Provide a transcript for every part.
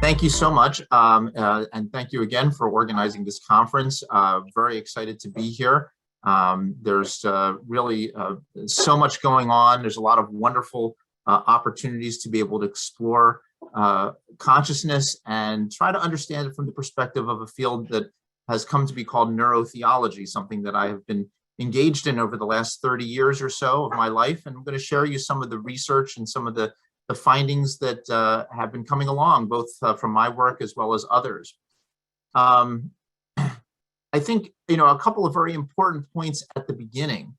Thank you so much. And thank you again for organizing this conference. Very excited to be here. There's really so much going on. There's a lot of wonderful opportunities to be able to explore consciousness and try to understand it from the perspective of a field that has come to be called neurotheology, something that I have been engaged in over the last 30 years or so of my life. And I'm going to share you some of the research and some of the findings that have been coming along, both from my work as well as others. I think, a couple of very important points at the beginning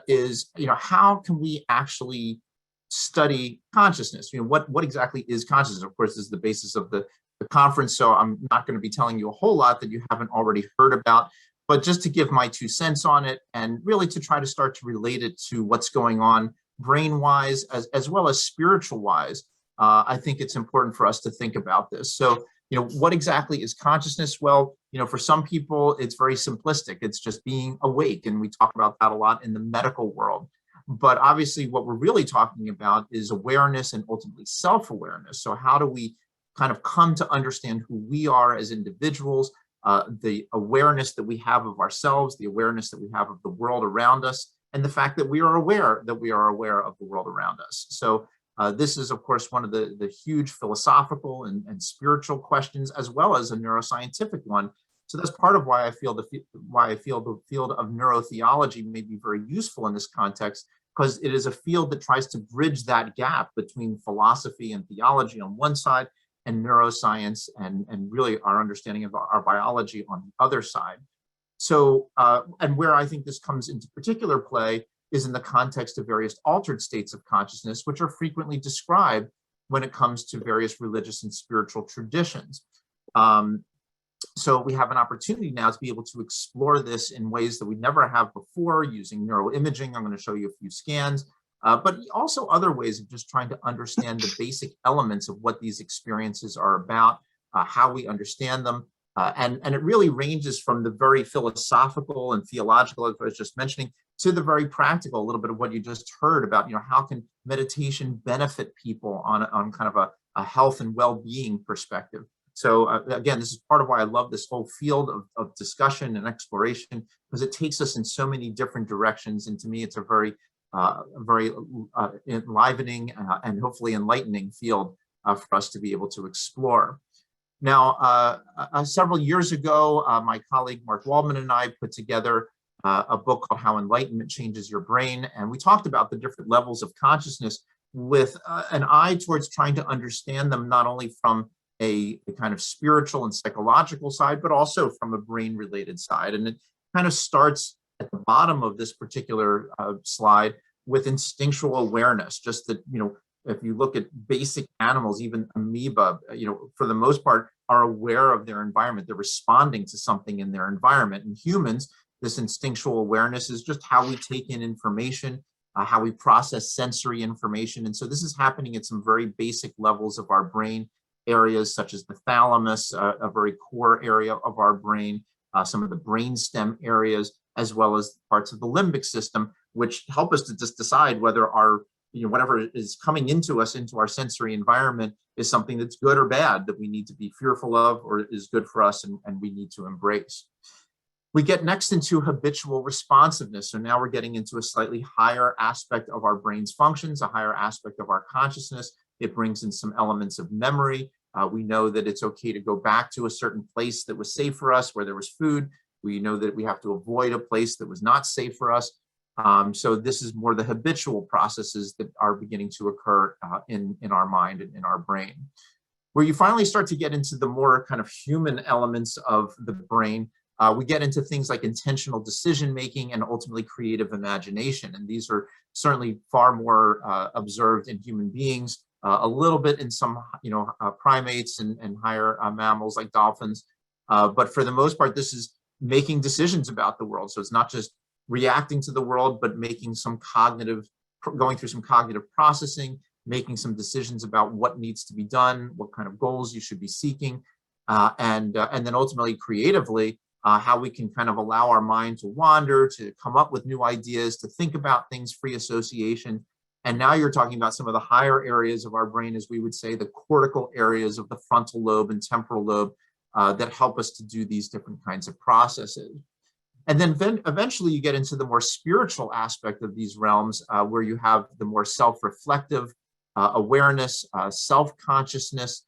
is, how can we actually study consciousness? What exactly is consciousness? Of course, this is the basis of the conference, so I'm not going to be telling you a whole lot that you haven't already heard about, but just to give my 2 cents on it and really to try to start to relate it to what's going on brain-wise as well as spiritual-wise. I think it's important for us to think about this. So, what exactly is consciousness? Well, for some people, it's very simplistic. It's just being awake, and we talk about that a lot in the medical world. But obviously, what we're really talking about is awareness and ultimately self-awareness. So how do we kind of come to understand who we are as individuals, the awareness that we have of ourselves, the awareness that we have of the world around us, and the fact that we are aware of the world around us. So this is, of course, one of the huge philosophical and spiritual questions, as well as a neuroscientific one. So that's part of why I feel the field of neurotheology may be very useful in this context, because it is a field that tries to bridge that gap between philosophy and theology on one side and neuroscience and really our understanding of our biology on the other side. So, and where I think this comes into particular play is in the context of various altered states of consciousness, which are frequently described when it comes to various religious and spiritual traditions. So we have an opportunity now to be able to explore this in ways that we never have before using neuroimaging. I'm going to show you a few scans, but also other ways of just trying to understand the basic elements of what these experiences are about, how we understand them. And it really ranges from the very philosophical and theological, as I was just mentioning, to the very practical, a little bit of what you just heard about, how can meditation benefit people on kind of a health and well-being perspective. So again, this is part of why I love this whole field of discussion and exploration, because it takes us in so many different directions. And to me, it's a very enlivening and hopefully enlightening field for us to be able to explore. Now, several years ago, my colleague Mark Waldman and I put together a book called How Enlightenment Changes Your Brain. And we talked about the different levels of consciousness with an eye towards trying to understand them, not only from a kind of spiritual and psychological side, but also from a brain-related side. And it kind of starts at the bottom of this particular slide with instinctual awareness, just that, if you look at basic animals, even amoeba, for the most part, are aware of their environment. They're responding to something in their environment. And humans, this instinctual awareness is just how we take in information, how we process sensory information. And so this is happening at some very basic levels of our brain areas, such as the thalamus, a very core area of our brain, some of the brainstem areas, as well as parts of the limbic system, which help us to just decide whether our whatever is coming into us, into our sensory environment, is something that's good or bad, that we need to be fearful of, or is good for us and we need to embrace. We get next into habitual responsiveness. So now we're getting into a slightly higher aspect of our brain's functions, a higher aspect of our consciousness. It brings in some elements of memory. We know that it's okay to go back to a certain place that was safe for us, where there was food. We know that we have to avoid a place that was not safe for us. So this is more the habitual processes that are beginning to occur in our mind and in our brain. Where you finally start to get into the more kind of human elements of the brain, we get into things like intentional decision-making and ultimately creative imagination. And these are certainly far more observed in human beings, a little bit in some primates and higher mammals like dolphins. But for the most part, this is making decisions about the world. So it's not just reacting to the world, but making some going through some cognitive processing, making some decisions about what needs to be done, what kind of goals you should be seeking, and then ultimately creatively, how we can kind of allow our mind to wander, to come up with new ideas, to think about things, free association, And now you're talking about some of the higher areas of our brain, as we would say, the cortical areas of the frontal lobe and temporal lobe that help us to do these different kinds of processes. And then eventually you get into the more spiritual aspect of these realms, where you have the more self-reflective awareness, self-consciousness,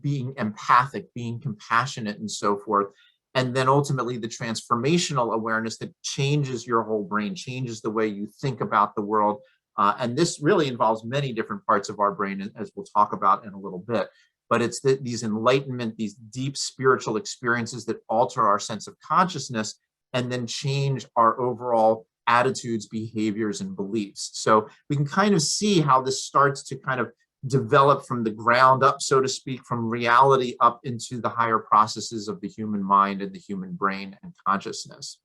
being empathic, being compassionate, and so forth. And then ultimately the transformational awareness that changes your whole brain, changes the way you think about the world. And this really involves many different parts of our brain, as we'll talk about in a little bit. But it's these enlightenment, these deep spiritual experiences that alter our sense of consciousness and then change our overall attitudes, behaviors, and beliefs. So we can kind of see how this starts to kind of develop from the ground up, so to speak, from reality up into the higher processes of the human mind and the human brain and consciousness.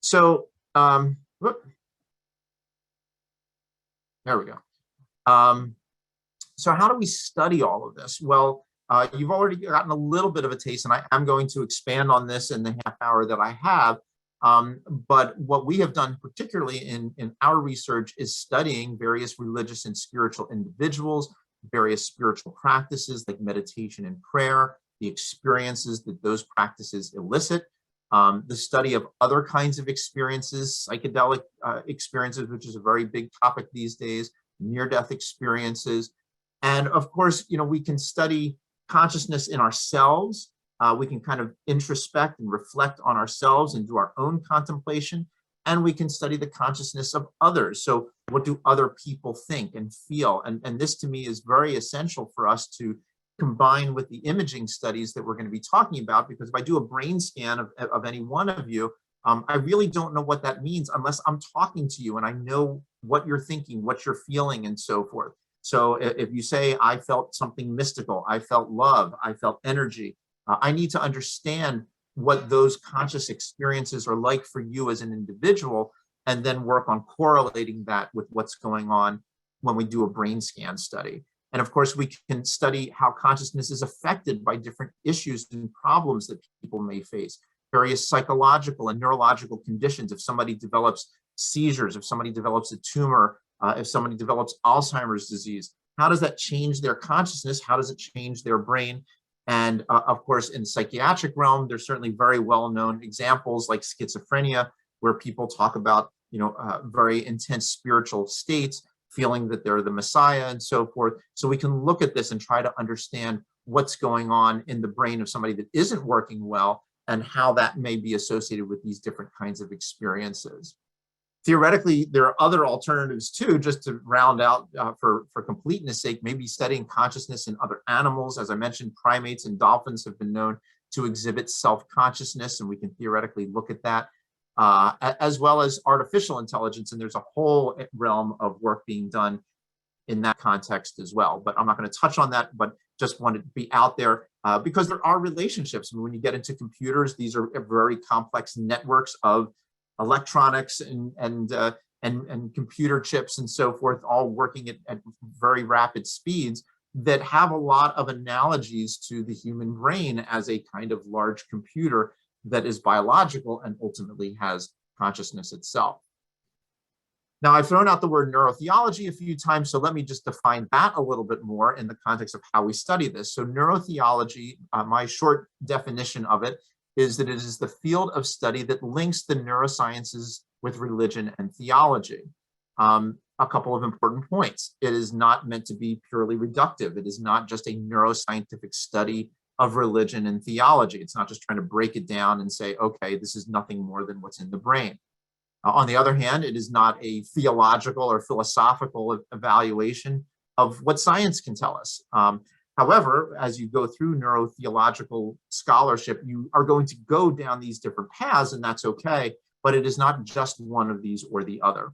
So, there we go. So how do we study all of this? Well, you've already gotten a little bit of a taste, and I'm going to expand on this in the half hour that I have. But what we have done, particularly in our research, is studying various religious and spiritual individuals, various spiritual practices like meditation and prayer, the experiences that those practices elicit, the study of other kinds of experiences, psychedelic experiences, which is a very big topic these days, near-death experiences. And of course, we can study consciousness in ourselves. We can kind of introspect and reflect on ourselves and do our own contemplation. And we can study the consciousness of others. So what do other people think and feel? And this to me is very essential for us to combine with the imaging studies that we're going to be talking about, because if I do a brain scan of any one of you, I really don't know what that means unless I'm talking to you and I know what you're thinking, what you're feeling, and so forth. So if you say, I felt something mystical, I felt love, I felt energy, I need to understand what those conscious experiences are like for you as an individual, and then work on correlating that with what's going on when we do a brain scan study. And of course, we can study how consciousness is affected by different issues and problems that people may face, various psychological and neurological conditions. If somebody develops seizures, if somebody develops a tumor, if somebody develops Alzheimer's disease, how does that change their consciousness? How does it change their brain? And of course, in the psychiatric realm, there's certainly very well-known examples like schizophrenia, where people talk about, very intense spiritual states, feeling that they're the Messiah and so forth. So we can look at this and try to understand what's going on in the brain of somebody that isn't working well and how that may be associated with these different kinds of experiences. Theoretically, there are other alternatives too, just to round out for completeness sake, maybe studying consciousness in other animals. As I mentioned, primates and dolphins have been known to exhibit self-consciousness, and we can theoretically look at that, as well as artificial intelligence. And there's a whole realm of work being done in that context as well. But I'm not going to touch on that, but just wanted to be out there because there are relationships. I mean, when you get into computers, these are very complex networks of electronics and computer chips and so forth, all working at very rapid speeds that have a lot of analogies to the human brain as a kind of large computer that is biological and ultimately has consciousness itself. Now, I've thrown out the word neurotheology a few times, so let me just define that a little bit more in the context of how we study this. So neurotheology, my short definition of it, is that it is the field of study that links the neurosciences with religion and theology. A couple of important points. It is not meant to be purely reductive. It is not just a neuroscientific study of religion and theology. It's not just trying to break it down and say, okay, this is nothing more than what's in the brain. On the other hand, it is not a theological or philosophical evaluation of what science can tell us. However, as you go through neurotheological scholarship, you are going to go down these different paths, and that's okay, but it is not just one of these or the other.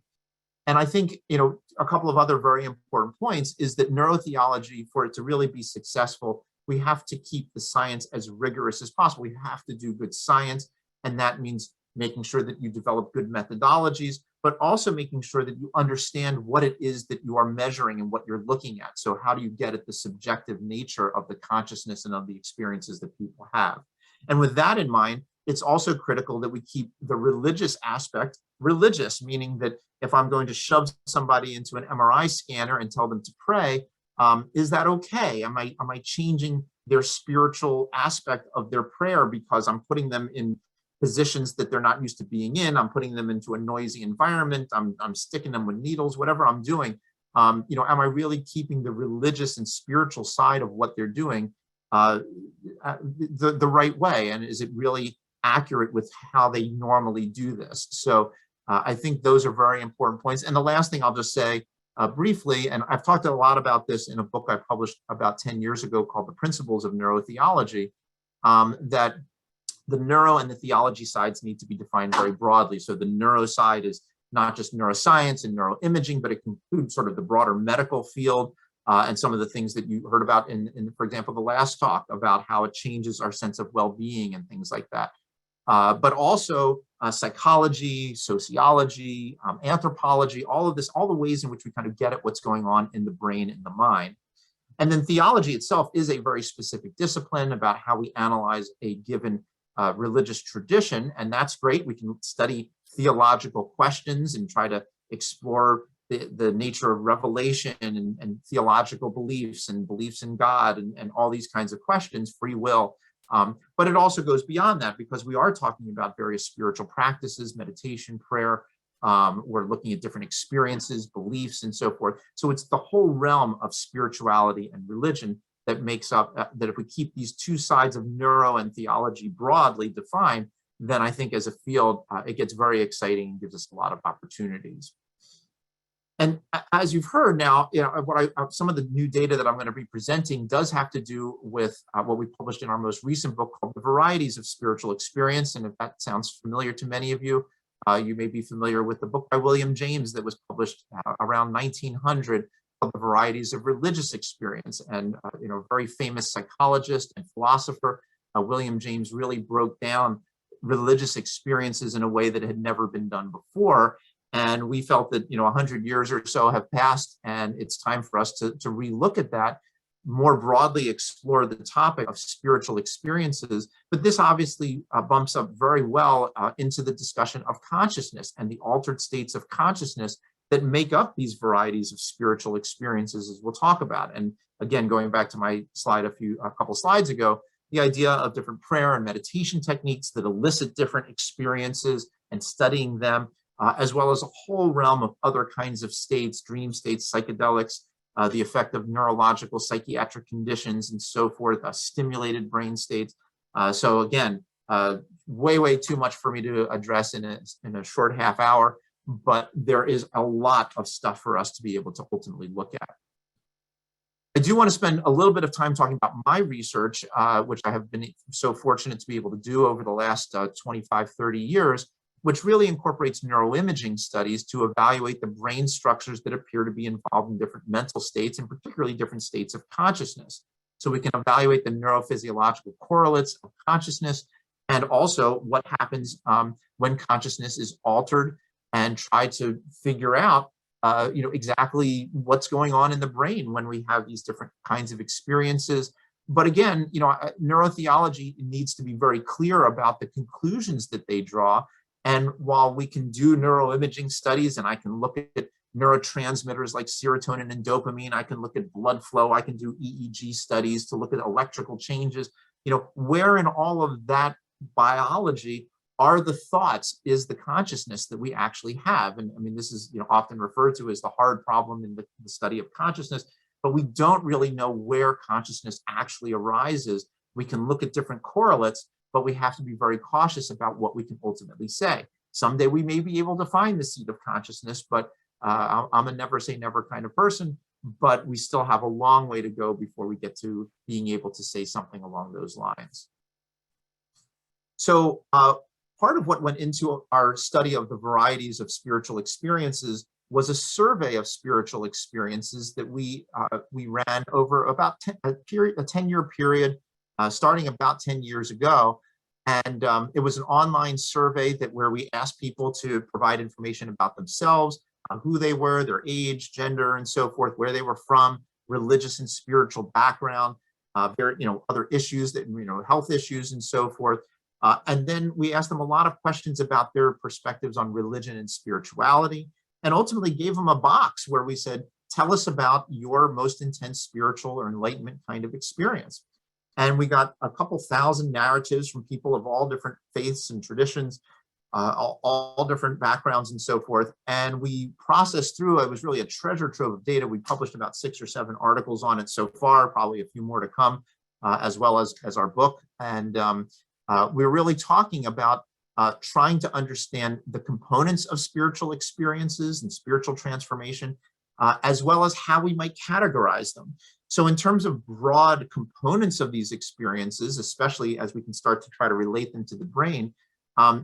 And I think, a couple of other very important points is that neurotheology, for it to really be successful, we have to keep the science as rigorous as possible. We have to do good science, and that means making sure that you develop good methodologies, but also making sure that you understand what it is that you are measuring and what you're looking at. So how do you get at the subjective nature of the consciousness and of the experiences that people have? And with that in mind, it's also critical that we keep the religious aspect religious, meaning that if I'm going to shove somebody into an MRI scanner and tell them to pray, is that okay? Am I changing their spiritual aspect of their prayer because I'm putting them in positions that they're not used to being in? I'm putting them into a noisy environment. I'm sticking them with needles, whatever I'm doing. Am I really keeping the religious and spiritual side of what they're doing the right way? And is it really accurate with how they normally do this? So I think those are very important points. And the last thing I'll just say briefly, and I've talked a lot about this in a book I published about 10 years ago called The Principles of Neurotheology, that the neuro and the theology sides need to be defined very broadly. So the neuro side is not just neuroscience and neuroimaging, but it can include sort of the broader medical field and some of the things that you heard about in, for example, the last talk about how it changes our sense of well-being and things like that. But also psychology, sociology, anthropology, all of this, all the ways in which we kind of get at what's going on in the brain and the mind. And then theology itself is a very specific discipline about how we analyze a given religious tradition. And that's great. We can study theological questions and try to explore the nature of revelation and theological beliefs and beliefs in God and all these kinds of questions, free will. But it also goes beyond that because we are talking about various spiritual practices, meditation, prayer. We're looking at different experiences, beliefs, and so forth. So it's the whole realm of spirituality and religion that makes up that if we keep these two sides of neuro and theology broadly defined, then I think as a field, it gets very exciting and gives us a lot of opportunities. And as you've heard now, some of the new data that I'm going to be presenting does have to do with what we published in our most recent book called The Varieties of Spiritual Experience. And if that sounds familiar to many of you, you may be familiar with the book by William James that was published around 1900 called The Varieties of Religious Experience. And a very famous psychologist and philosopher, William James, really broke down religious experiences in a way that had never been done before. And we felt that 100 years or so have passed, and it's time for us to relook at that, more broadly explore the topic of spiritual experiences. But this obviously bumps up very well into the discussion of consciousness and the altered states of consciousness that make up these varieties of spiritual experiences, as we'll talk about. And again, going back to my slide a couple slides ago, the idea of different prayer and meditation techniques that elicit different experiences and studying them, as well as a whole realm of other kinds of states, dream states, psychedelics, the effect of neurological psychiatric conditions and so forth, stimulated brain states. So again, way too much for me to address in a short half hour, but there is a lot of stuff for us to be able to ultimately look at. I do want to spend a little bit of time talking about my research, which I have been so fortunate to be able to do over the last 25, 30 years, which really incorporates neuroimaging studies to evaluate the brain structures that appear to be involved in different mental states, and particularly different states of consciousness. So we can evaluate the neurophysiological correlates of consciousness and also what happens when consciousness is altered, and try to figure out exactly what's going on in the brain when we have these different kinds of experiences. But again, neurotheology needs to be very clear about the conclusions that they draw. And while we can do neuroimaging studies, and I can look at neurotransmitters like serotonin and dopamine, I can look at blood flow, I can do EEG studies to look at electrical changes, where in all of that biology are the thoughts, is the consciousness that we actually have? And I mean, this is often referred to as the hard problem in the study of consciousness, but we don't really know where consciousness actually arises. We can look at different correlates, but we have to be very cautious about what we can ultimately say. Someday we may be able to find the seat of consciousness, but I'm a never say never kind of person, but we still have a long way to go before we get to being able to say something along those lines. So part of what went into our study of the varieties of spiritual experiences was a survey of spiritual experiences that we ran over about a 10-year period, starting about 10 years ago. And it was an online survey where we asked people to provide information about themselves, who they were, their age, gender, and so forth, where they were from, religious and spiritual background, other issues that, health issues and so forth. And then we asked them a lot of questions about their perspectives on religion and spirituality, and ultimately gave them a box where we said, tell us about your most intense spiritual or enlightenment kind of experience. And we got a couple thousand narratives from people of all different faiths and traditions, all different backgrounds and so forth. And we processed through, it was really a treasure trove of data. We published about 6 or 7 articles on it so far, probably a few more to come, as well as our book. And we're really talking about trying to understand the components of spiritual experiences and spiritual transformation, as well as how we might categorize them. So in terms of broad components of these experiences, especially as we can start to try to relate them to the brain,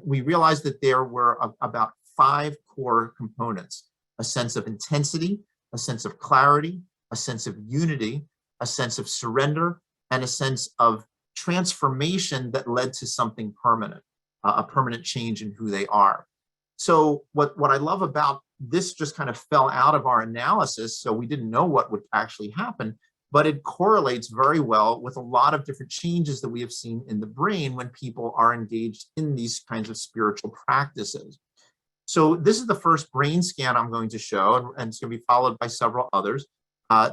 we realized that there were about 5 core components: a sense of intensity, a sense of clarity, a sense of unity, a sense of surrender, and a sense of transformation that led to something permanent, a permanent change in who they are. So what I love about this just kind of fell out of our analysis, so we didn't know what would actually happen, but it correlates very well with a lot of different changes that we have seen in the brain when people are engaged in these kinds of spiritual practices. So this is the first brain scan I'm going to show, and it's going to be followed by several others.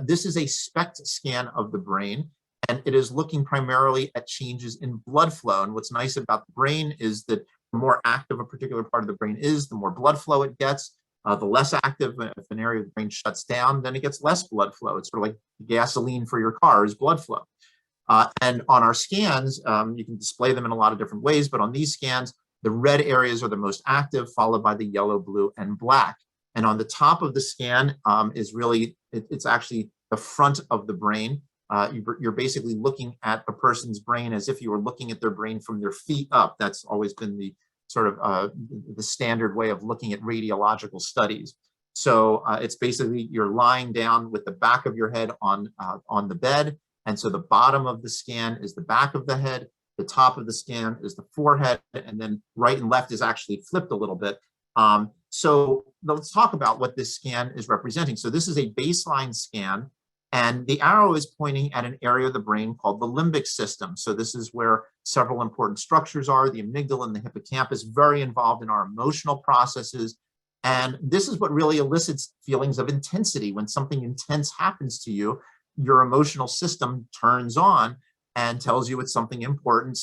This is a SPECT scan of the brain, and it is looking primarily at changes in blood flow. And what's nice about the brain is that the more active a particular part of the brain is, the more blood flow it gets. The less active, if an area of the brain shuts down, then it gets less blood flow. It's sort of like gasoline for your car is blood flow. And on our scans, you can display them in a lot of different ways, but on these scans, the red areas are the most active, followed by the yellow, blue, and black. And on the top of the scan is really, it's actually the front of the brain. You're basically looking at a person's brain as if you were looking at their brain from their feet up. That's always been the sort of the standard way of looking at radiological studies. So it's basically you're lying down with the back of your head on the bed. And so the bottom of the scan is the back of the head. The top of the scan is the forehead. And then right and left is actually flipped a little bit. So let's talk about what this scan is representing. So this is a baseline scan. And the arrow is pointing at an area of the brain called the limbic system. So this is where several important structures are. The amygdala and the hippocampus, very involved in our emotional processes. And this is what really elicits feelings of intensity. When something intense happens to you, your emotional system turns on and tells you it's something important,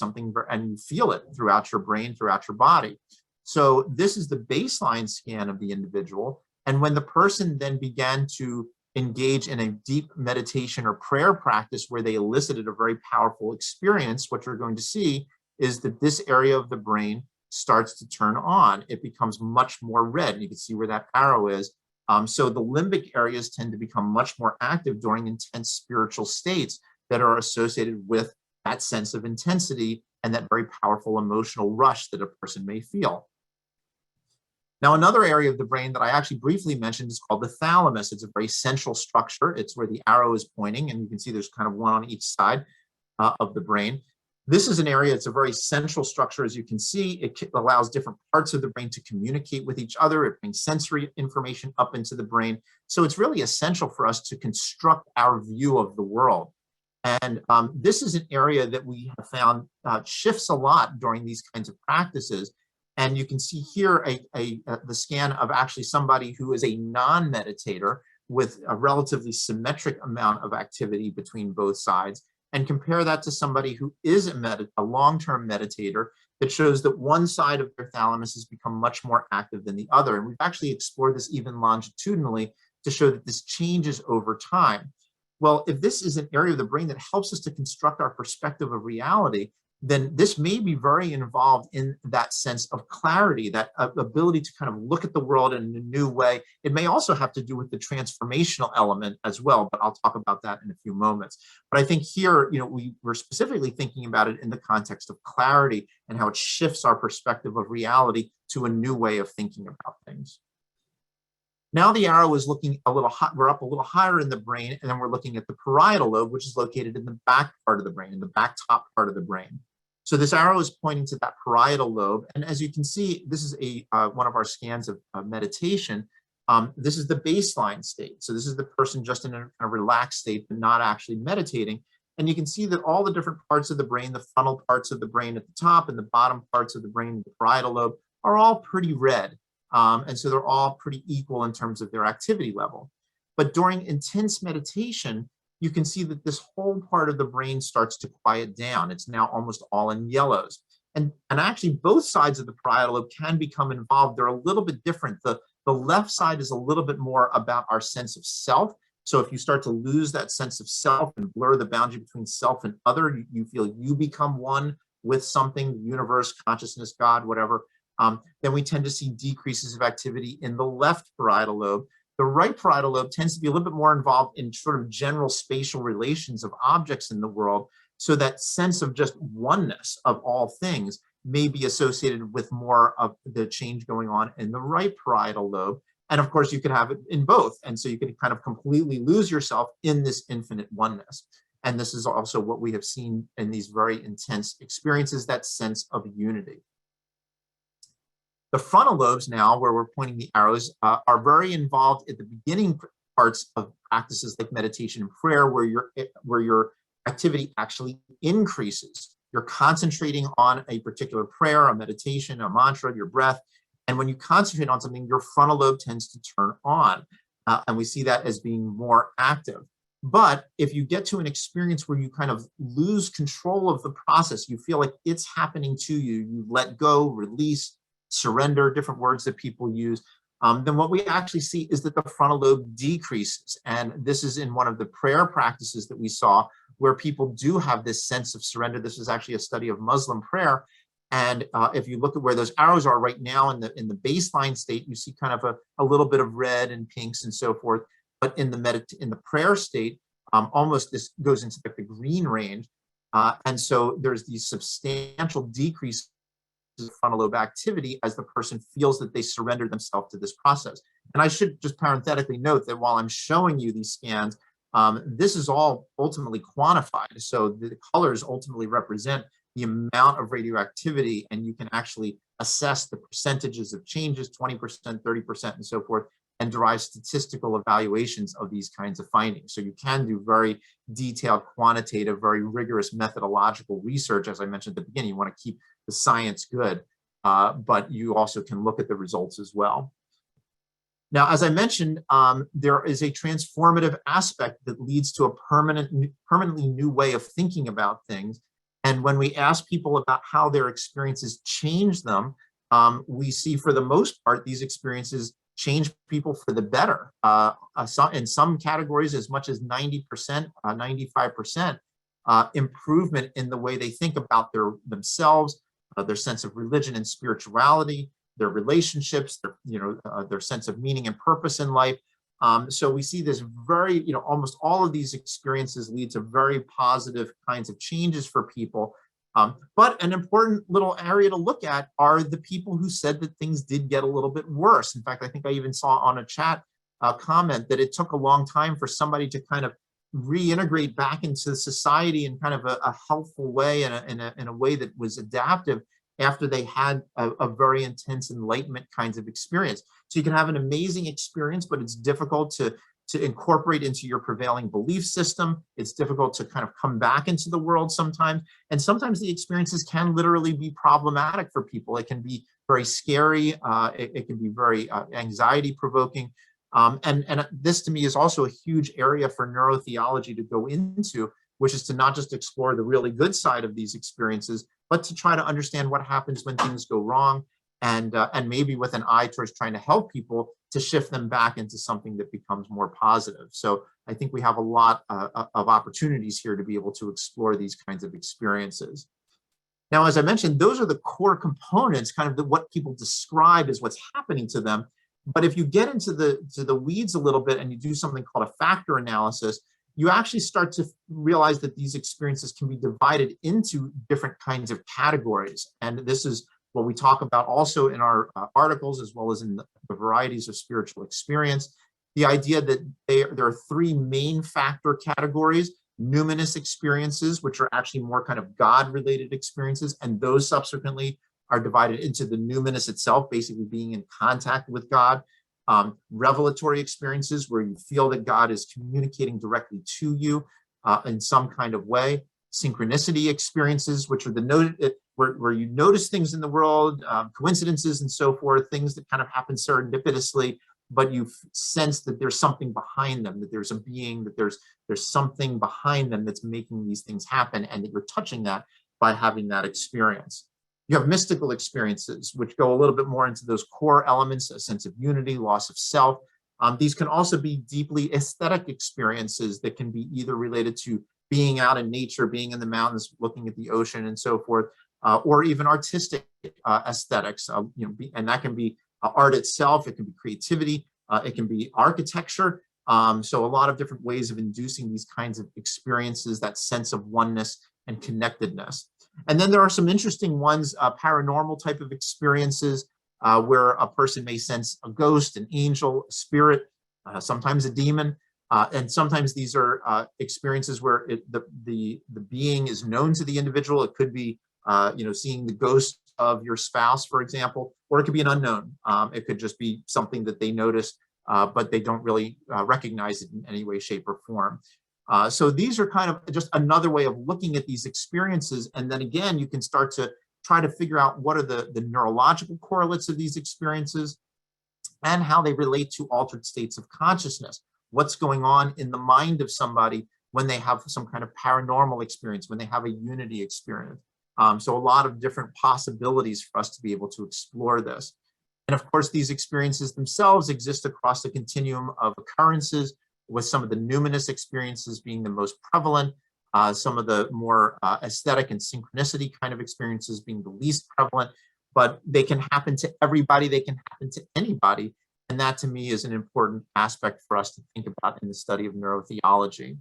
and you feel it throughout your brain, throughout your body. So this is the baseline scan of the individual. And when the person then began to engage in a deep meditation or prayer practice where they elicited a very powerful experience, what you're going to see is that this area of the brain starts to turn on. It becomes much more red. And you can see where that arrow is. So the limbic areas tend to become much more active during intense spiritual states that are associated with that sense of intensity and that very powerful emotional rush that a person may feel. Now, another area of the brain that I actually briefly mentioned is called the thalamus. It's a very central structure. It's where the arrow is pointing, and you can see there's kind of one on each side of the brain. This is an area, it's a very central structure. As you can see, it allows different parts of the brain to communicate with each other. It brings sensory information up into the brain. So it's really essential for us to construct our view of the world. And this is an area that we have found shifts a lot during these kinds of practices. And you can see here the scan of actually somebody who is a non-meditator with a relatively symmetric amount of activity between both sides, and compare that to somebody who is a long-term meditator that shows that one side of their thalamus has become much more active than the other. And we've actually explored this even longitudinally to show that this changes over time. Well, if this is an area of the brain that helps us to construct our perspective of reality, then this may be very involved in that sense of clarity, that ability to kind of look at the world in a new way. It may also have to do with the transformational element as well, but I'll talk about that in a few moments. But I think here, we're specifically thinking about it in the context of clarity and how it shifts our perspective of reality to a new way of thinking about things. Now the arrow is looking a little hot, we're up a little higher in the brain, and then we're looking at the parietal lobe, which is located in the back part of the brain, in the back top part of the brain. So this arrow is pointing to that parietal lobe. And as you can see, this is one of our scans of meditation. This is the baseline state. So this is the person just in a relaxed state, but not actually meditating. And you can see that all the different parts of the brain, the frontal parts of the brain at the top and the bottom parts of the brain, the parietal lobe, are all pretty red. And so they're all pretty equal in terms of their activity level. But during intense meditation, you can see that this whole part of the brain starts to quiet down. It's now almost all in yellows. And actually, both sides of the parietal lobe can become involved. They're a little bit different. The left side is a little bit more about our sense of self. So if you start to lose that sense of self and blur the boundary between self and other, you feel you become one with something, the universe, consciousness, God, whatever, then we tend to see decreases of activity in the left parietal lobe. The right parietal lobe tends to be a little bit more involved in sort of general spatial relations of objects in the world. So that sense of just oneness of all things may be associated with more of the change going on in the right parietal lobe. And of course, you could have it in both. And so you could kind of completely lose yourself in this infinite oneness. And this is also what we have seen in these very intense experiences, that sense of unity. The frontal lobes now, where we're pointing the arrows, are very involved at the beginning parts of practices like meditation and prayer, where your activity actually increases. You're concentrating on a particular prayer, a meditation, a mantra, your breath. And when you concentrate on something, your frontal lobe tends to turn on. And we see that as being more active. But if you get to an experience where you kind of lose control of the process, you feel like it's happening to you, you let go, release, surrender, different words that people use, then what we actually see is that the frontal lobe decreases. And this is in one of the prayer practices that we saw, where people do have this sense of surrender. This is actually a study of Muslim prayer. And if you look at where those arrows are right now in the baseline state, you see kind of a little bit of red and pinks and so forth. But in the prayer state, almost this goes into like the green range. And so there's these substantial decreases of frontal lobe activity as the person feels that they surrender themselves to this process. And I should just parenthetically note that while I'm showing you these scans, this is all ultimately quantified. So the colors ultimately represent the amount of radioactivity, and you can actually assess the percentages of changes, 20%, 30%, and so forth, and derive statistical evaluations of these kinds of findings. So you can do very detailed, quantitative, very rigorous methodological research. As I mentioned at the beginning, you want to keep the science good, but you also can look at the results as well. Now, as I mentioned, there is a transformative aspect that leads to a permanently new way of thinking about things. And when we ask people about how their experiences change them, we see for the most part, these experiences change people for the better. In some categories, as much as 90%, 95% improvement in the way they think about themselves, their sense of religion and spirituality, their relationships, their sense of meaning and purpose in life. So we see this very, almost all of these experiences lead to very positive kinds of changes for people. But an important little area to look at are the people who said that things did get a little bit worse. In fact, I think I even saw on a chat comment that it took a long time for somebody to kind of reintegrate back into society in kind of a helpful way, in a way that was adaptive, after they had a very intense enlightenment kinds of experience. So you can have an amazing experience, but it's difficult to incorporate into your prevailing belief system. It's difficult to kind of come back into the world sometimes. And sometimes the experiences can literally be problematic for people. It can be very scary. It can be very anxiety provoking. And this to me is also a huge area for neurotheology to go into, which is to not just explore the really good side of these experiences, but to try to understand what happens when things go wrong, and maybe with an eye towards trying to help people to shift them back into something that becomes more positive. So I think we have a lot of opportunities here to be able to explore these kinds of experiences. Now, as I mentioned, those are the core components, kind of what people describe as what's happening to them. But if you get into the weeds a little bit and you do something called a factor analysis, you actually start to realize that these experiences can be divided into different kinds of categories. And this is what we talk about also in our articles, as well as in the varieties of spiritual experience. The idea that there are three main factor categories: numinous experiences, which are actually more kind of God-related experiences, and those subsequently are divided into the numinous itself, basically being in contact with God. Revelatory experiences, where you feel that God is communicating directly to you. in some kind of way. Synchronicity experiences, which are where you notice things in the world, coincidences and so forth, things that kind of happen serendipitously, but you sense that there's something behind them, that there's a being, that there's something behind them that's making these things happen, and that you're touching that by having that experience. You have mystical experiences, which go a little bit more into those core elements, a sense of unity, loss of self. These can also be deeply aesthetic experiences that can be either related to being out in nature, being in the mountains, looking at the ocean and so forth, or even artistic aesthetics, and that can be art itself, it can be creativity, it can be architecture. So a lot of different ways of inducing these kinds of experiences, that sense of oneness and connectedness. And then there are some interesting ones, paranormal type of experiences, where a person may sense a ghost, an angel, a spirit, sometimes a demon. And sometimes these are experiences where the being is known to the individual. It could be seeing the ghost of your spouse, for example, or it could be an unknown. It could just be something that they notice, but they don't really recognize it in any way, shape, or form. So these are kind of just another way of looking at these experiences. And then again, you can start to try to figure out what are the neurological correlates of these experiences and how they relate to altered states of consciousness. What's going on in the mind of somebody when they have some kind of paranormal experience, when they have a unity experience. So a lot of different possibilities for us to be able to explore this. And of course, these experiences themselves exist across the continuum of occurrences, with some of the numinous experiences being the most prevalent, some of the more aesthetic and synchronicity kind of experiences being the least prevalent, but they can happen to everybody, they can happen to anybody. And that to me is an important aspect for us to think about in the study of neurotheology.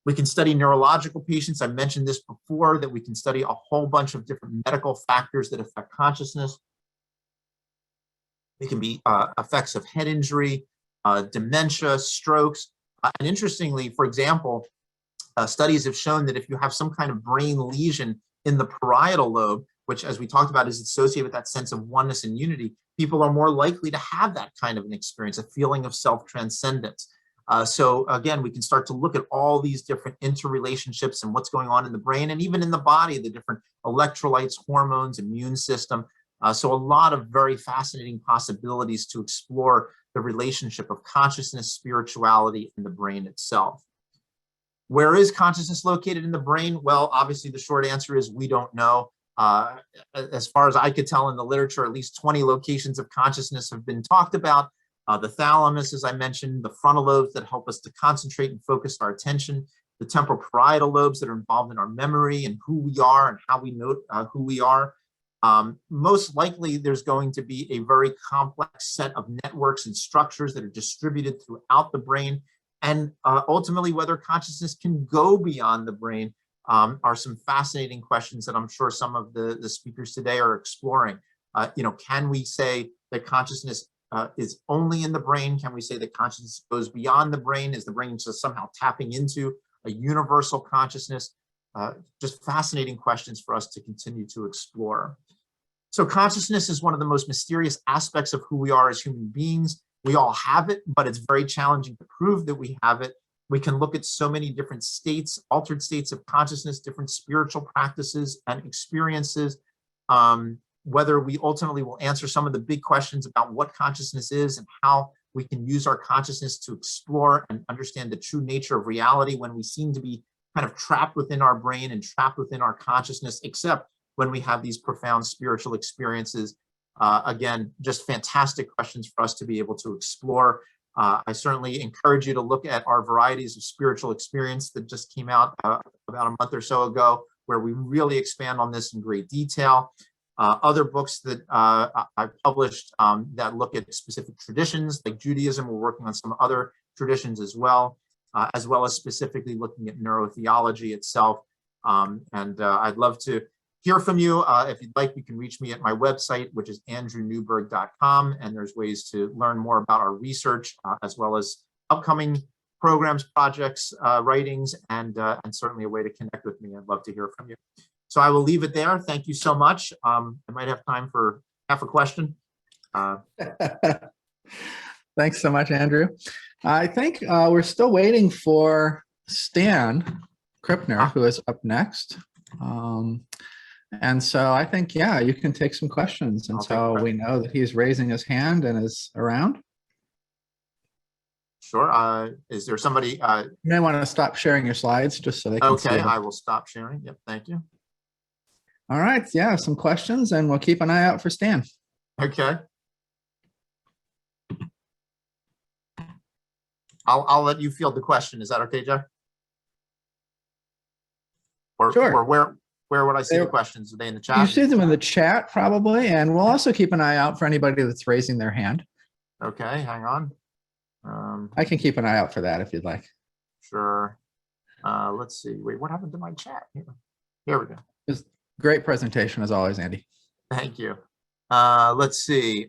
We can study neurological patients. I mentioned this before, that we can study a whole bunch of different medical factors that affect consciousness. They can be effects of head injury, dementia, strokes. And interestingly, for example, studies have shown that if you have some kind of brain lesion in the parietal lobe, which as we talked about is associated with that sense of oneness and unity, people are more likely to have that kind of an experience, a feeling of self-transcendence. So again, we can start to look at all these different interrelationships and what's going on in the brain and even in the body, the different electrolytes, hormones, immune system. So a lot of very fascinating possibilities to explore the relationship of consciousness, spirituality, and the brain itself. Where is consciousness located in the brain? Well, obviously the short answer is we don't know. As far as I could tell in the literature, at least 20 locations of consciousness have been talked about. The thalamus, as I mentioned, the frontal lobes that help us to concentrate and focus our attention, the temporal parietal lobes that are involved in our memory and who we are and how we know who we are. Most likely there's going to be a very complex set of networks and structures that are distributed throughout the brain. And ultimately, whether consciousness can go beyond the brain are some fascinating questions that I'm sure some of the speakers today are exploring. Can we say that consciousness is only in the brain? Can we say that consciousness goes beyond the brain? Is the brain just somehow tapping into a universal consciousness? Just fascinating questions for us to continue to explore. So consciousness is one of the most mysterious aspects of who we are as human beings. We all have it, but it's very challenging to prove that we have it. We can look at so many different states, altered states of consciousness, different spiritual practices and experiences. Whether we ultimately will answer some of the big questions about what consciousness is and how we can use our consciousness to explore and understand the true nature of reality when we seem to be kind of trapped within our brain and trapped within our consciousness, except when we have these profound spiritual experiences. Again, just fantastic questions for us to be able to explore. I certainly encourage you to look at our varieties of spiritual experience that just came out about a month or so ago, where we really expand on this in great detail. Other books that I've published that look at specific traditions, like Judaism. We're working on some other traditions as well as specifically looking at neurotheology itself. I'd love to hear from you. If you'd like, you can reach me at my website, which is andrewnewberg.com, and there's ways to learn more about our research, as well as upcoming programs, projects, writings, and certainly a way to connect with me. I'd love to hear from you. So I will leave it there. Thank you so much. I might have time for half a question. Thanks so much, Andrew. I think we're still waiting for Stan Krippner, who is up next. And so I think, yeah, you can take some questions until we know that he's raising his hand and is around. Sure. Is there somebody? You may want to stop sharing your slides just so they can see. Okay, I will stop sharing. Yep, thank you. All right, yeah, some questions, and we'll keep an eye out for Stan. Okay. I'll let you field the question. Is that okay, Jeff? Or, sure. Or where would I see the questions? Are they in the chat? You see them in the chat probably, and we'll also keep an eye out for anybody that's raising their hand. Okay, hang on. I can keep an eye out for that if you'd like. Sure. Let's see. Wait, what happened to my chat? Here we go. Just great presentation as always, Andy. Thank you. Let's see.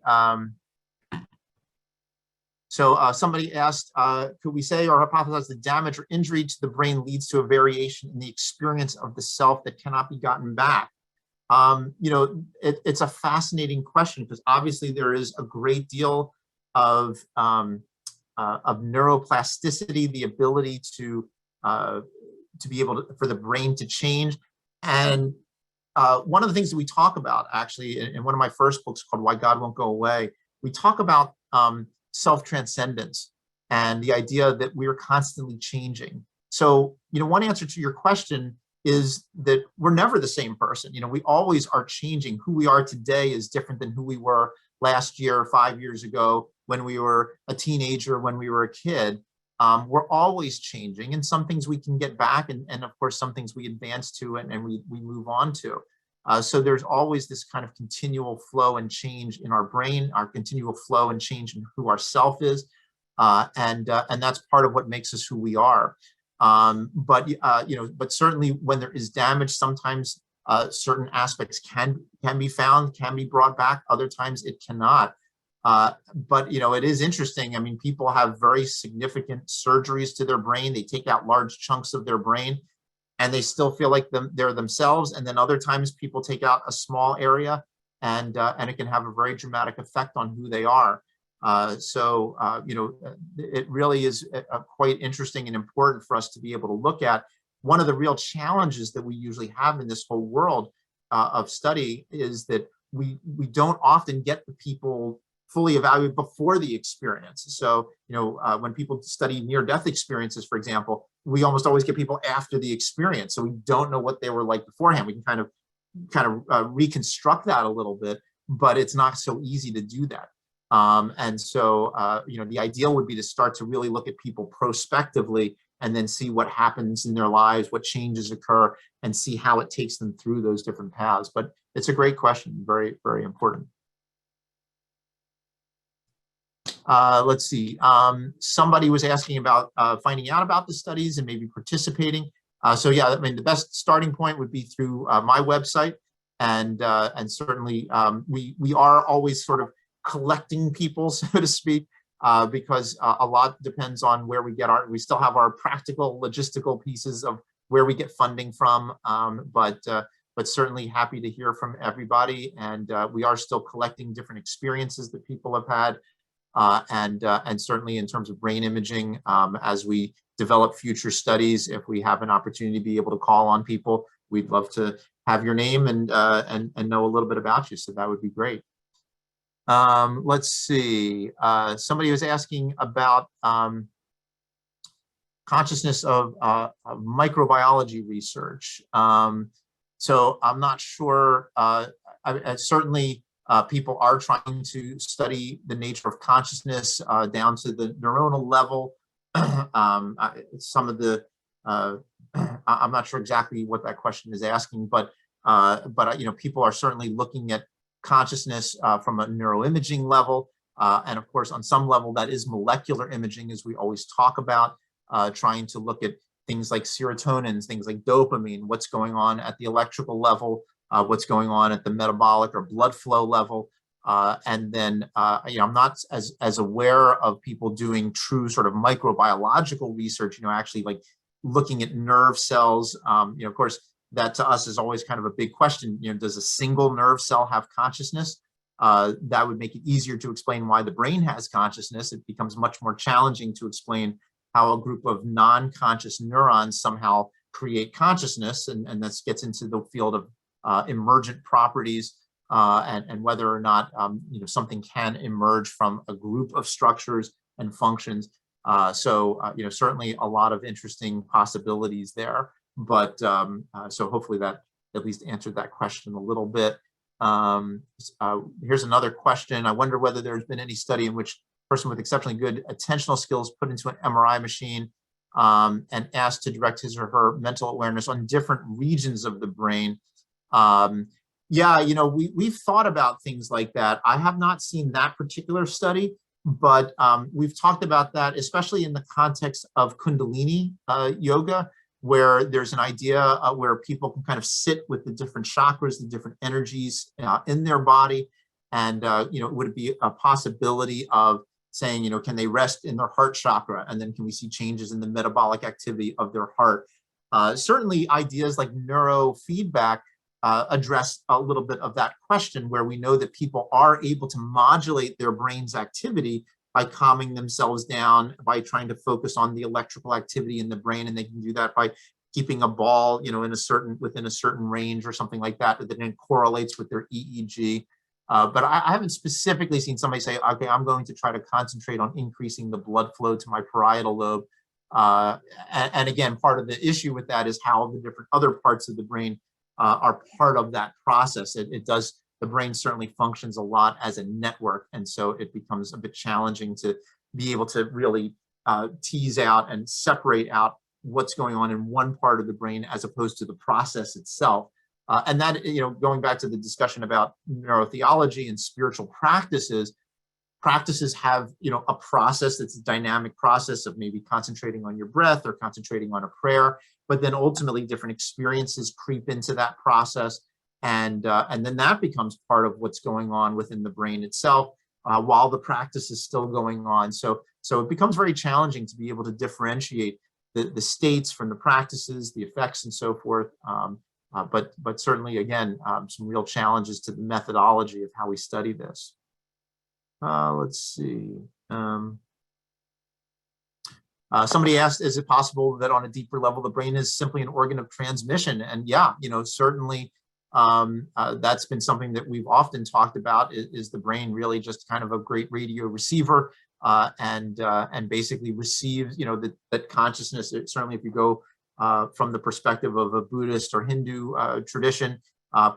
So somebody asked, could we say or hypothesize the damage or injury to the brain leads to a variation in the experience of the self that cannot be gotten back? You know, it's a fascinating question because obviously there is a great deal of neuroplasticity, the ability to be able to, for the brain to change. And one of the things that we talk about actually in one of my first books called Why God Won't Go Away, we talk about self-transcendence and the idea that we are constantly changing. So, you know, one answer to your question is that we're never the same person. You know, we always are changing. Who we are today is different than who we were last year, 5 years ago, when we were a teenager, when we were a kid. We're always changing, and some things we can get back, and of course, some things we advance to and we move on to. So there's always this kind of continual flow and change in our brain, our continual flow and change in who our self is, and that's part of what makes us who we are. But you know, but certainly when there is damage, sometimes certain aspects can be found, can be brought back. Other times it cannot. But you know, it is interesting. I mean, people have very significant surgeries to their brain. They take out large chunks of their brain, and they still feel like they're themselves. And then other times people take out a small area, and it can have a very dramatic effect on who they are. So you know, it really is quite interesting and important for us to be able to look at. One of the real challenges that we usually have in this whole world of study is that we don't often get the people fully evaluated before the experience. So, you know, when people study near-death experiences, for example, we almost always get people after the experience. So we don't know what they were like beforehand. We can kind of reconstruct that a little bit, but it's not so easy to do that. And so, you know, the ideal would be to start to really look at people prospectively and then see what happens in their lives, what changes occur, and see how it takes them through those different paths. But it's a great question, very, very important. Let's see, somebody was asking about finding out about the studies and maybe participating. So yeah, I mean, the best starting point would be through my website. And certainly we are always sort of collecting people, so to speak, because a lot depends on where we get we still have our practical logistical pieces of where we get funding from, but certainly happy to hear from everybody. And we are still collecting different experiences that people have had. And certainly in terms of brain imaging, as we develop future studies, if we have an opportunity to be able to call on people, we'd love to have your name and know a little bit about you. So that would be great. Let's see. Somebody was asking about consciousness of microbiology research. So I'm not sure. I certainly. People are trying to study the nature of consciousness down to the neuronal level. Some of the, I'm not sure exactly what that question is asking, but you know, people are certainly looking at consciousness from a neuroimaging level, and of course, on some level, that is molecular imaging, as we always talk about, trying to look at things like serotonin, things like dopamine, what's going on at the electrical level. What's going on at the metabolic or blood flow level. And then, you know, I'm not as aware of people doing true sort of microbiological research, you know, actually like looking at nerve cells. You know, of course, that to us is always kind of a big question. You know, does a single nerve cell have consciousness? That would make it easier to explain why the brain has consciousness. It becomes much more challenging to explain how a group of non-conscious neurons somehow create consciousness, and this gets into the field of emergent properties, and whether or not something can emerge from a group of structures and functions. Certainly a lot of interesting possibilities there. But so hopefully that at least answered that question a little bit. Here's another question. I wonder whether there's been any study in which a person with exceptionally good attentional skills put into an MRI machine and asked to direct his or her mental awareness on different regions of the brain. Yeah, we've thought about things like that. I have not seen that particular study, but we've talked about that, especially in the context of Kundalini yoga, where there's an idea where people can kind of sit with the different chakras, the different energies in their body. And, would it be a possibility of saying, can they rest in their heart chakra? And then can we see changes in the metabolic activity of their heart? Certainly ideas like neurofeedback address a little bit of that question, where we know that people are able to modulate their brain's activity by calming themselves down, by trying to focus on the electrical activity in the brain, and they can do that by keeping a ball, within a certain range or something like that, that then correlates with their EEG. But I haven't specifically seen somebody say, okay, I'm going to try to concentrate on increasing the blood flow to my parietal lobe. And again, part of the issue with that is how the different other parts of the brain are part of that process. The brain certainly functions a lot as a network, and so it becomes a bit challenging to be able to really tease out and separate out what's going on in one part of the brain as opposed to the process itself. And that, going back to the discussion about neurotheology and spiritual practices have, a process that's a dynamic process of maybe concentrating on your breath or concentrating on a prayer, but then ultimately different experiences creep into that process. And then that becomes part of what's going on within the brain itself while the practice is still going on. So it becomes very challenging to be able to differentiate the states from the practices, the effects, and so forth. But certainly, again, some real challenges to the methodology of how we study this. Let's see. Somebody asked, is it possible that on a deeper level, the brain is simply an organ of transmission? And yeah, certainly that's been something that we've often talked about, is the brain really just kind of a great radio receiver and basically receives, that consciousness. Certainly if you go from the perspective of a Buddhist or Hindu tradition,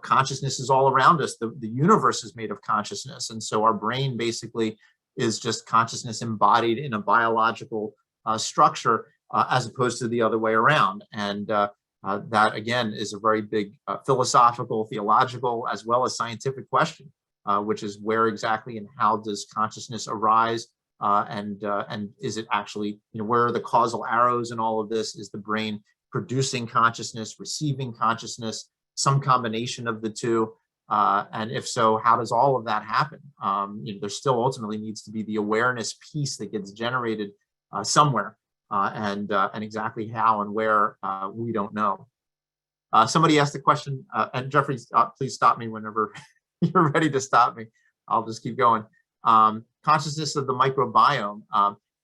consciousness is all around us. The universe is made of consciousness. And so our brain basically is just consciousness embodied in a biological structure as opposed to the other way around. And that, again, is a very big philosophical, theological, as well as scientific question, which is where exactly and how does consciousness arise? And is it actually, where are the causal arrows in all of this? Is the brain producing consciousness, receiving consciousness, some combination of the two? And if so, how does all of that happen? There still ultimately needs to be the awareness piece that gets generated somewhere, and exactly how and where, we don't know. Somebody asked the question, and Jeffrey, please stop me whenever you're ready to stop me. I'll just keep going. Consciousness of the microbiome.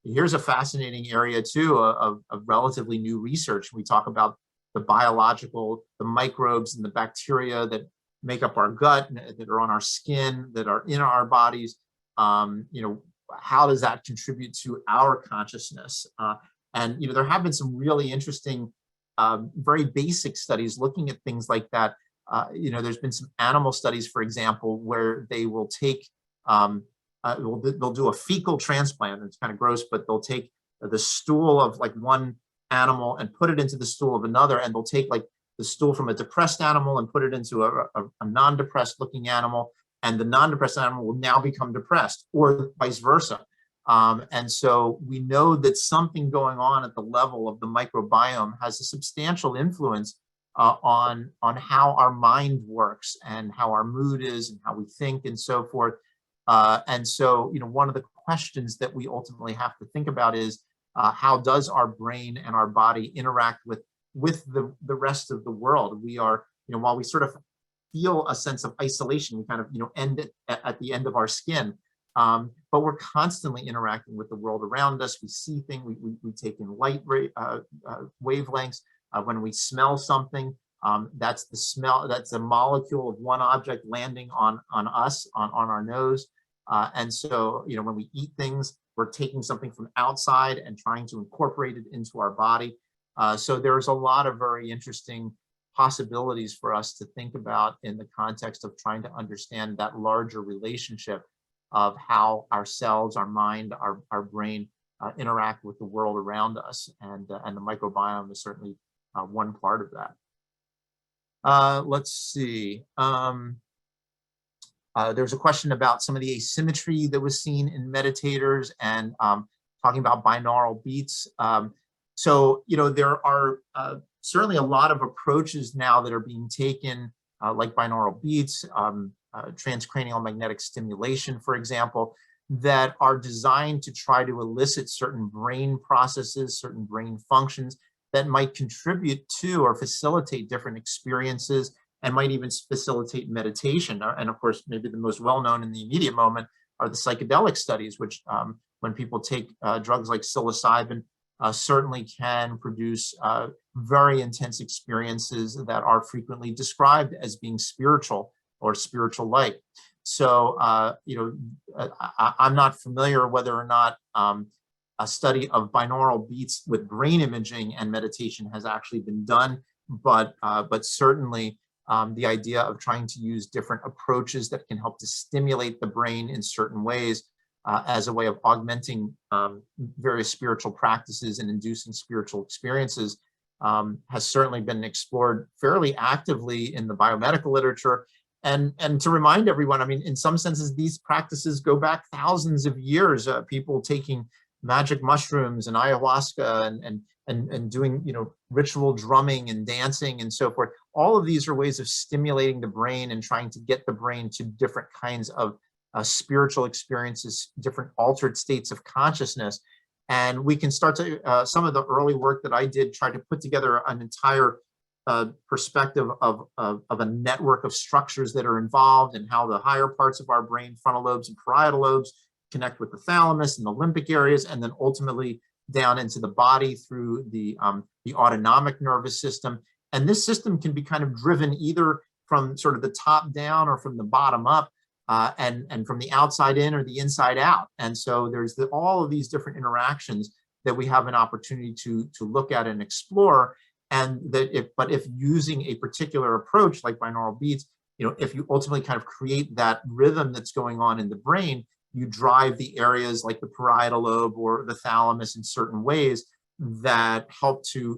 Here's a fascinating area too of relatively new research. We talk about the biological, the microbes and the bacteria that make up our gut, that are on our skin, that are in our bodies. How does that contribute to our consciousness? And there have been some really interesting, very basic studies looking at things like that. There's been some animal studies, for example, where they will take, they'll do a fecal transplant. It's kind of gross, but they'll take the stool of like one animal and put it into the stool of another, and they'll take like the stool from a depressed animal and put it into a non-depressed looking animal, and the non-depressed animal will now become depressed, or vice versa. And so we know that something going on at the level of the microbiome has a substantial influence on how our mind works and how our mood is and how we think and so forth. And so, one of the questions that we ultimately have to think about is how does our brain and our body interact with the rest of the world? We are, while we sort of feel a sense of isolation, we kind of, end at the end of our skin. but we're constantly interacting with the world around us. We see things, we take in light wavelengths. When we smell something, that's the smell, that's a molecule of one object landing on us, on our nose. And so, when we eat things, we're taking something from outside and trying to incorporate it into our body. So there's a lot of very interesting possibilities for us to think about in the context of trying to understand that larger relationship of how our cells, our mind, our brain interact with the world around us. And the microbiome is certainly one part of that. Let's see. There's a question about some of the asymmetry that was seen in meditators and talking about binaural beats. So, there are certainly a lot of approaches now that are being taken, like binaural beats, transcranial magnetic stimulation, for example, that are designed to try to elicit certain brain processes, certain brain functions that might contribute to or facilitate different experiences and might even facilitate meditation. And of course, maybe the most well-known in the immediate moment are the psychedelic studies, which when people take drugs like psilocybin, certainly can produce very intense experiences that are frequently described as being spiritual or spiritual-like. So, I'm not familiar whether or not a study of binaural beats with brain imaging and meditation has actually been done, but certainly the idea of trying to use different approaches that can help to stimulate the brain in certain ways as a way of augmenting various spiritual practices and inducing spiritual experiences has certainly been explored fairly actively in the biomedical literature. And to remind everyone, I mean, in some senses, these practices go back thousands of years. People taking magic mushrooms and ayahuasca and doing, ritual drumming and dancing and so forth. All of these are ways of stimulating the brain and trying to get the brain to different kinds of spiritual experiences, different altered states of consciousness. And we can start to, some of the early work that I did, try to put together an entire perspective of a network of structures that are involved and how the higher parts of our brain, frontal lobes and parietal lobes, connect with the thalamus and the limbic areas, and then ultimately down into the body through the autonomic nervous system. And this system can be kind of driven either from sort of the top down or from the bottom up, and from the outside in or the inside out. And so there's all of these different interactions that we have an opportunity to look at and explore. And that if using a particular approach like binaural beats, if you ultimately kind of create that rhythm that's going on in the brain, you drive the areas like the parietal lobe or the thalamus in certain ways that help the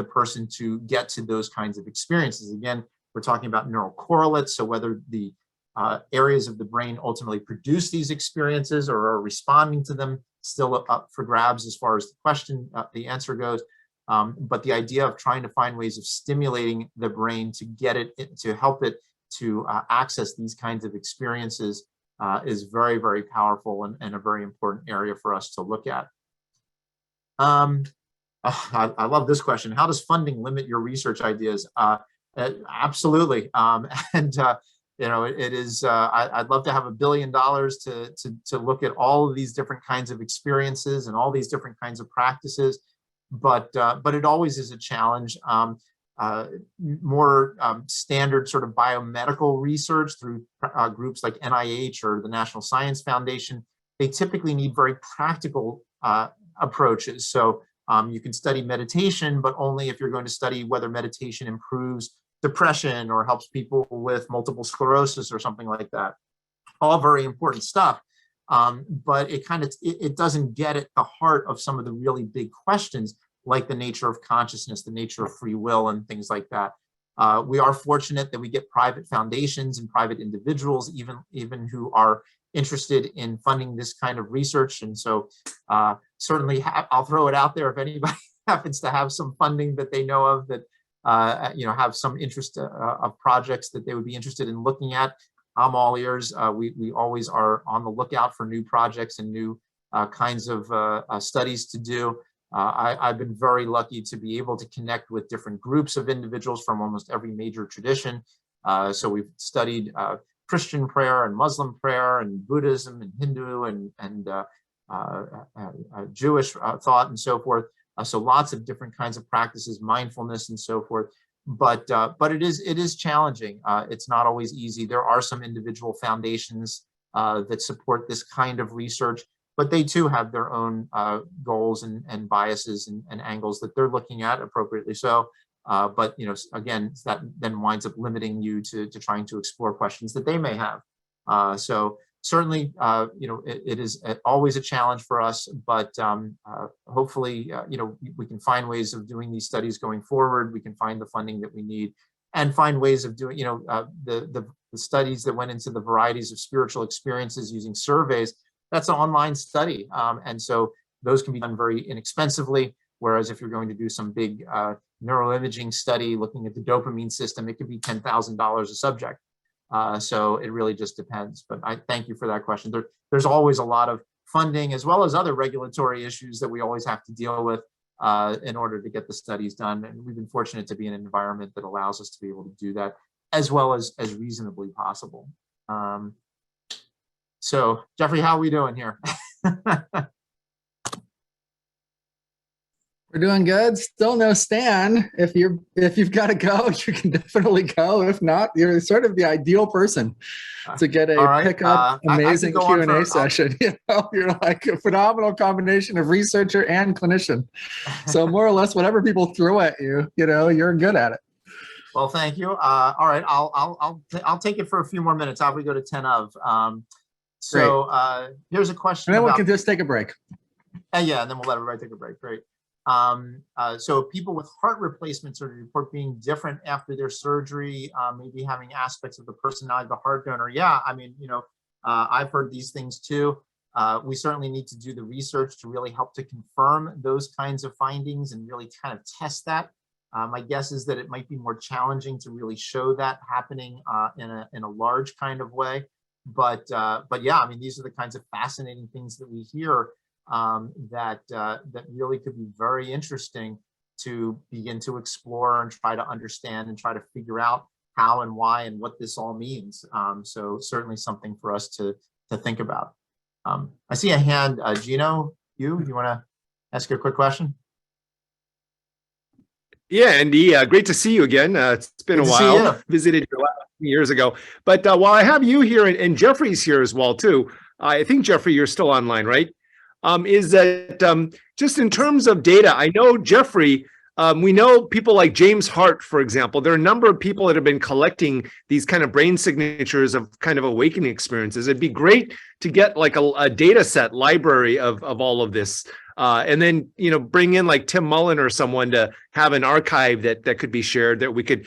person to get to those kinds of experiences. Again, we're talking about neural correlates. So whether the areas of the brain ultimately produce these experiences or are responding to them, still up for grabs as far as the question, the answer goes. But the idea of trying to find ways of stimulating the brain to get it, to help it to access these kinds of experiences is very, very powerful and a very important area for us to look at. I love this question. How does funding limit your research ideas? Absolutely. It is, I'd love to have $1 billion to look at all of these different kinds of experiences and all these different kinds of practices. But it always is a challenge. More standard sort of biomedical research through groups like NIH or the National Science Foundation, they typically need very practical approaches. So you can study meditation, but only if you're going to study whether meditation improves depression or helps people with multiple sclerosis or something like that. All very important stuff. But it doesn't get at the heart of some of the really big questions, like the nature of consciousness, the nature of free will, and things like that. We are fortunate that we get private foundations and private individuals, even who are interested in funding this kind of research. And so certainly I'll throw it out there if anybody happens to have some funding that they know of that have some interest of projects that they would be interested in looking at. I'm all ears. We always are on the lookout for new projects and new kinds of studies to do. I've been very lucky to be able to connect with different groups of individuals from almost every major tradition. So we've studied Christian prayer and Muslim prayer and Buddhism and Hindu and Jewish thought and so forth. So lots of different kinds of practices, mindfulness and so forth. But it is challenging. It's not always easy. There are some individual foundations that support this kind of research, but they too have their own goals and biases and angles that they're looking at, appropriately so. But again, that then winds up limiting you to trying to explore questions that they may have. So certainly, it is always a challenge for us, but hopefully, we can find ways of doing these studies going forward. We can find the funding that we need and find ways of doing, the studies that went into the varieties of spiritual experiences using surveys. That's an online study. And so those can be done very inexpensively. Whereas if you're going to do some big neuroimaging study looking at the dopamine system, it could be $10,000 a subject. So it really just depends. But I thank you for that question. There's always a lot of funding as well as other regulatory issues that we always have to deal with in order to get the studies done. And we've been fortunate to be in an environment that allows us to be able to do that as well as reasonably possible. So Jeffrey, how are we doing here? We're doing good. Still no Stan. If you've got to go, you can definitely go. If not, you're sort of the ideal person to get a pickup amazing Q&A session. You're like a phenomenal combination of researcher and clinician. So more or less, whatever people throw at you, you're good at it. Well, thank you. All right, I'll take it for a few more minutes. How we go to 10 of. Here's a question. And then we can just take a break. Yeah, and then we'll let everybody take a break. Great. So people with heart replacement surgery report being different after their surgery, maybe having aspects of the personality of the heart donor. Yeah, I mean, I've heard these things too. We certainly need to do the research to really help to confirm those kinds of findings and really kind of test that. My guess is that it might be more challenging to really show that happening in a large kind of way. But yeah, I mean, these are the kinds of fascinating things that we hear that really could be very interesting to begin to explore and try to understand and try to figure out how and why and what this all means. So certainly something for us to think about. I see a hand. Gino, you want to ask a quick question? Yeah, Andy, great to see you again. It's been a while. Visited you years ago. But while I have you here and Jeffrey's here as well, too, I think, Jeffrey, you're still online, right? Is that just in terms of data, I know, Jeffrey, we know people like James Hart, for example. There are a number of people that have been collecting these kind of brain signatures of kind of awakening experiences. It'd be great to get like a data set library of all of this. And then, bring in like Tim Mullen or someone to have an archive that could be shared, that we could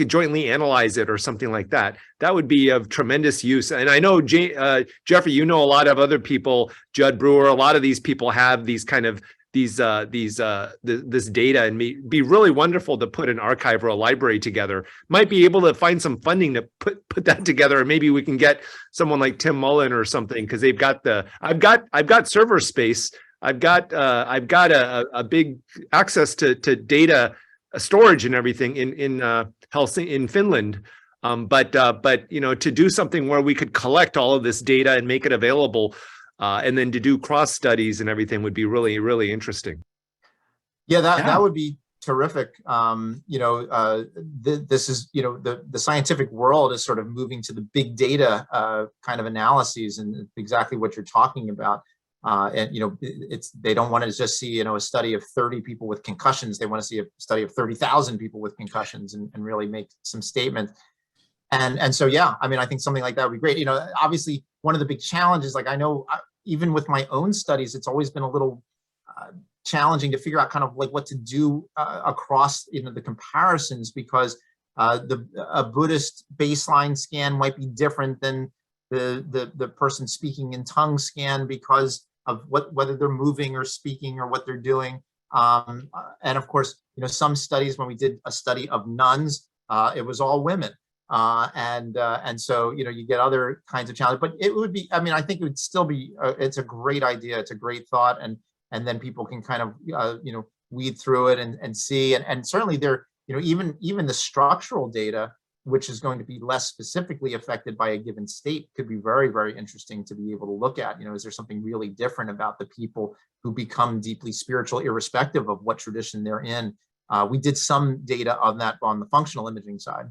jointly analyze it or something like that. That would be of tremendous use. And I know, Jeffrey, a lot of other people, Judd Brewer, a lot of these people have these kind of this data, and be really wonderful to put an archive or a library together. Might be able to find some funding to put that together, and maybe we can get someone like Tim Mullen or something, because they've got I've got server space. I've got a big access to data storage and everything in Helsinki, in Finland. But to do something where we could collect all of this data and make it available, and then to do cross studies and everything would be really, really interesting. Yeah, that would be terrific. This is, the scientific world is sort of moving to the big data kind of analyses, and exactly what you're talking about. And they don't want to just see a study of 30 people with concussions. They want to see a study of 30,000 people with concussions and really make some statements. And so yeah, I mean, I think something like that would be great. Obviously one of the big challenges, like I know even with my own studies, it's always been a little challenging to figure out kind of like what to do across the comparisons, because a Buddhist baseline scan might be different than the person speaking in tongue scan because of whether they're moving or speaking or what they're doing. And of course, some studies, when we did a study of nuns, it was all women. And so, you get other kinds of challenges, but it would be, I mean, I think it would still be, it's a great idea. It's a great thought. And then people can kind of, weed through it and see, and certainly there, even the structural data, which is going to be less specifically affected by a given state, could be very, very interesting to be able to look at. Is there something really different about the people who become deeply spiritual, irrespective of what tradition they're in? We did some data on that on the functional imaging side.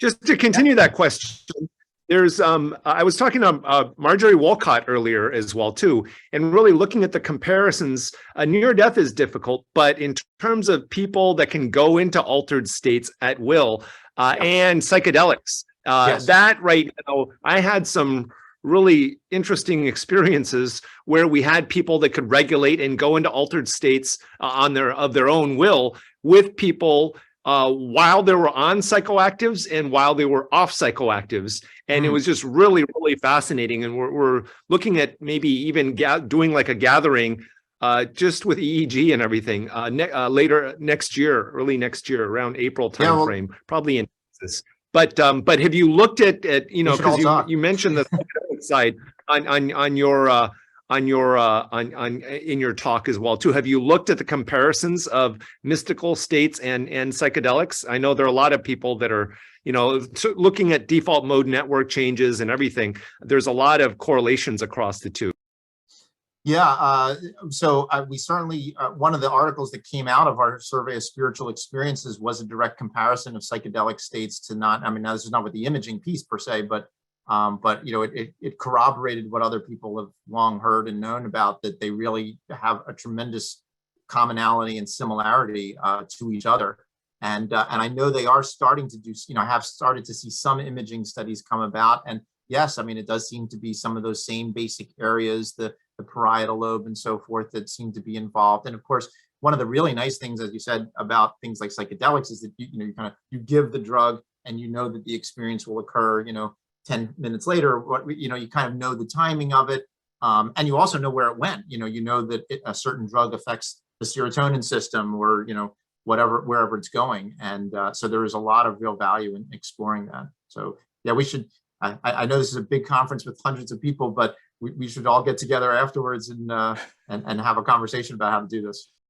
Just to continue that question, there's I was talking to Marjorie Wolcott earlier as well too, and really looking at the comparisons. Near death is difficult, but in terms of people that can go into altered states at will, and psychedelics, Yes. that right now, I had some really interesting experiences where we had people that could regulate and go into altered states of their own will with people while they were on psychoactives and while they were off psychoactives. And it was just really, really fascinating. And we're looking at maybe even doing like a gathering just with EEG and everything later next year, early next year, around April timeframe, probably in Texas. But have you looked at because you mentioned the psychedelic side in your talk as well too. Have you looked at the comparisons of mystical states and psychedelics? I know there are a lot of people that are looking at default mode network changes and everything. There's a lot of correlations across the two. Yeah, so we certainly, one of the articles that came out of our survey of spiritual experiences was a direct comparison of psychedelic states to now this is not with the imaging piece per se, but it corroborated what other people have long heard and known about, that they really have a tremendous commonality and similarity to each other. And I know they are starting to do, have started to see some imaging studies come about. And yes, it does seem to be some of those same basic areas, the parietal lobe and so forth, that seem to be involved. And of course, one of the really nice things, as you said, about things like psychedelics is that you give the drug and that the experience will occur 10 minutes later. You kind of know the timing of it, and you also know where it went. You know that a certain drug affects the serotonin system, or wherever it's going. And so there is a lot of real value in exploring that. So yeah, we should. I know this is a big conference with hundreds of people, but we should all get together afterwards and have a conversation about how to do this.